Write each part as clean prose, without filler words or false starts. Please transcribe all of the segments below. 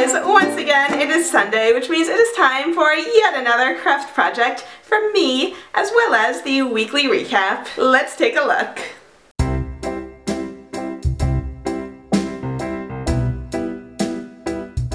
guys, once again it is Sunday, which means it is time for yet another craft project from me, as well as the weekly recap. Let's take a look.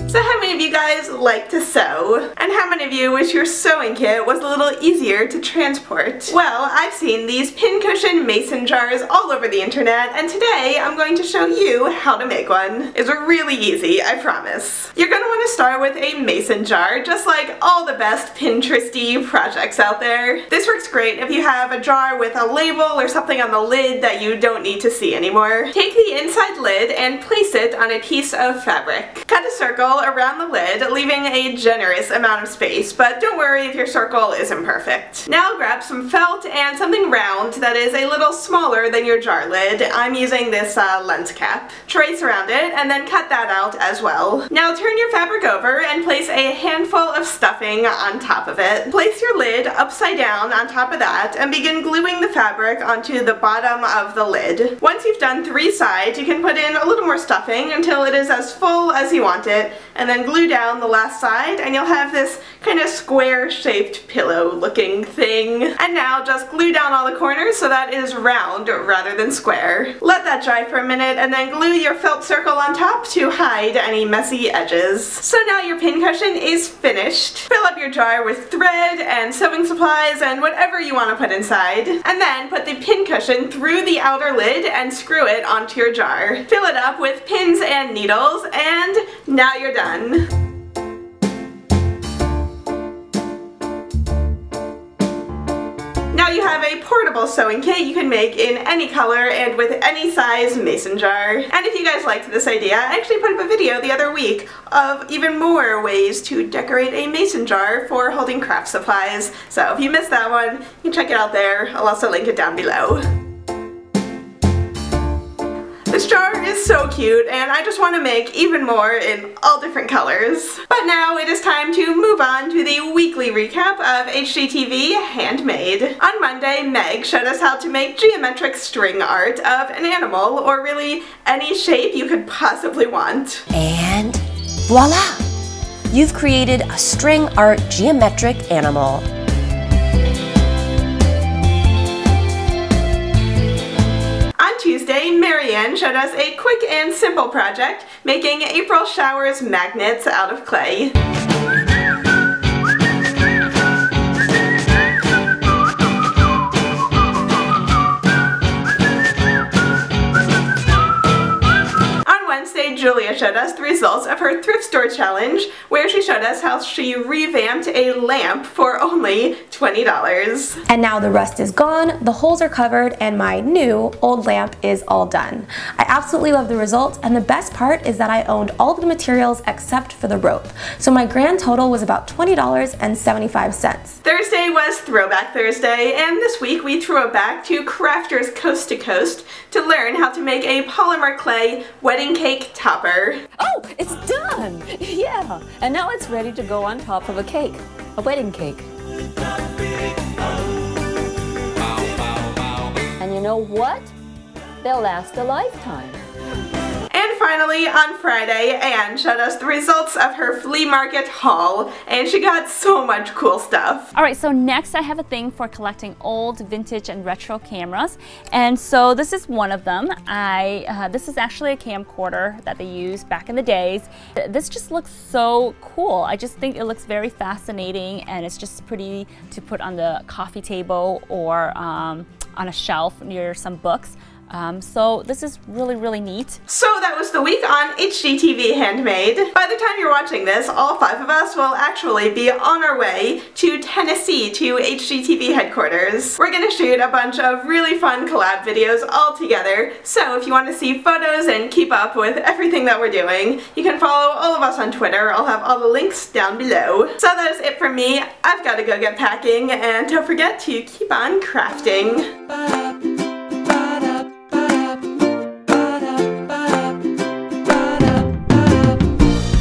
So how many of you guys like to sew? And how many of you wish your sewing kit was a little easier to transport? Well, I've seen these pincushion mason jars all over the internet, and today I'm going to show you how to make one. It's really easy, I promise. You're going to want to start with a mason jar, just like all the best Pinteresty projects out there. This works great if you have a jar with a label or something on the lid that you don't need to see anymore. Take the inside lid and place it on a piece of fabric. Cut a circle around the lid, leaving a generous amount of space, but don't worry if your circle isn't perfect. Now grab some felt and something round that is a little smaller than your jar lid. I'm using this lens cap. Trace around it and then cut that out as well. Now turn your fabric over and place a handful of stuffing on top of it. Place your lid upside down on top of that and begin gluing the fabric onto the bottom of the lid. Once you've done 3 sides, you can put in a little more stuffing until it is as full as you want it, and then glue down the last side and you'll have this kind of square shaped pillow looking thing. And now just glue down all the corners so that it is round rather than square. Let that dry for a minute and then glue your felt circle on top to hide any messy edges. So now your pincushion is finished. Fill up your jar with thread and sewing supplies and whatever you want to put inside. And then put the pincushion through the outer lid and screw it onto your jar. Fill it up with pins and needles, and now you're done. Now you have a portable sewing kit you can make in any color and with any size mason jar. And if you guys liked this idea, I actually put up a video the other week of even more ways to decorate a mason jar for holding craft supplies. So if you missed that one, you can check it out there. I'll also link it down below. This jar is so cute, and I just want to make even more in all different colors. But now it is time to move on to the weekly recap of HGTV Handmade. On Monday, Meg showed us how to make geometric string art of an animal, or really any shape you could possibly want. And voila! You've created a string art geometric animal. Tuesday, Marianne showed us a quick and simple project, making April showers magnets out of clay. Julia showed us the results of her thrift store challenge, where she showed us how she revamped a lamp for only $20. And now the rust is gone, the holes are covered, and my new old lamp is all done. I absolutely love the results, and the best part is that I owned all of the materials except for the rope. So my grand total was about $20.75. Thursday was Throwback Thursday, and this week we threw it back to Crafters Coast to Coast to learn how to make a polymer clay wedding cake topper. Oh, it's done! Yeah, and now it's ready to go on top of a cake, a wedding cake. And you know what? They'll last a lifetime. And finally, on Friday, Anne showed us the results of her flea market haul, and she got so much cool stuff. Alright, so next I have a thing for collecting old, vintage, and retro cameras, and so this is one of them. This is actually a camcorder that they used back in the days. This just looks so cool. I just think it looks very fascinating, and it's just pretty to put on the coffee table or on a shelf near some books. So this is really, really neat. So that was the week on HGTV Handmade. By the time you're watching this, all 5 of us will actually be on our way to Tennessee to HGTV headquarters. We're gonna shoot a bunch of really fun collab videos all together, so if you want to see photos and keep up with everything that we're doing, you can follow all of us on Twitter. I'll have all the links down below. So that is it for me. I've got to go get packing, and don't forget to keep on crafting. Bye.